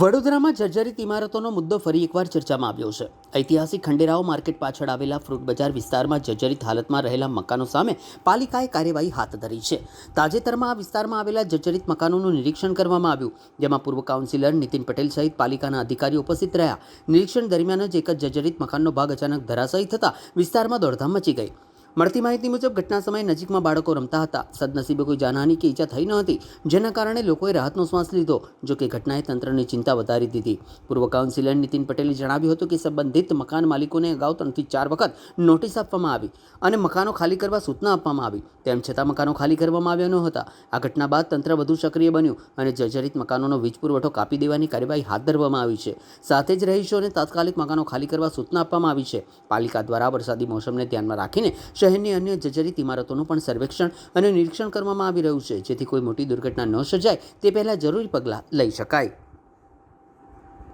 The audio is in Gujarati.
વડોદરામાં જર્જરિત ઇમારતોનો મુદ્દો ફરી એકવાર ચર્ચામાં આવ્યો છે. ઐતિહાસિક ખંડેરાવ માર્કેટ પાછળ આવેલા ફ્રૂટ બજાર વિસ્તારમાં જર્જરિત હાલતમાં રહેલા મકાનો સામે પાલિકાએ કાર્યવાહી હાથ ધરી છે. તાજેતરમાં આ વિસ્તારમાં આવેલા જર્જરિત મકાનોનું નિરીક્ષણ કરવામાં આવ્યું, જેમાં પૂર્વ કાઉન્સિલર નીતિન પટેલ સહિત પાલિકાના અધિકારીઓ ઉપસ્થિત રહ્યા. નિરીક્ષણ દરમિયાન જ એક જ જર્જરિત મકાનનો ભાગ અચાનક ધરાશાયી થતાં વિસ્તારમાં દોડધામ મચી ગઈ. મળતી માહિતી મુજબ ઘટના સમયે નજીકમાં બાળકો રમતા હતા. સદનસીબે કોઈ જાનહાની કે ઈજા થઈ ન હતી, જેના કારણે લોકોએ રાહતનો શ્વાસ લીધો. જોકે ઘટનાએ તંત્રની ચિંતા વધારી દીધી. પૂર્વ કાઉન્સિલર નીતિન પટેલે જણાવ્યું હતું કે સંબંધિત મકાન માલિકોને અગાઉ 3 થી 4 વખત નોટિસ આપવામાં આવી અને મકાનો ખાલી કરવા સૂચના આપવામાં આવી. તેમ છતાં મકાનો ખાલી કરવામાં આવ્યા ન હતા. આ ઘટના બાદ તંત્ર વધુ સક્રિય બન્યું અને જર્જરિત મકાનોનો વીજ પુરવઠો કાપી દેવાની કાર્યવાહી હાથ ધરવામાં આવી છે. સાથે જ રહીશોને તાત્કાલિક મકાનો ખાલી કરવા સૂચના આપવામાં આવી છે. પાલિકા દ્વારા વરસાદી મોસમને ધ્યાનમાં રાખીને શહેરની અન્ય જર્જરિત ઇમારતોનું પણ સર્વેક્ષણ અને નિરીક્ષણ કરવામાં આવી રહ્યું છે, જેથી કોઈ મોટી દુર્ઘટના ન સર્જાય તે પહેલાં જરૂરી પગલાં લઈ શકાય.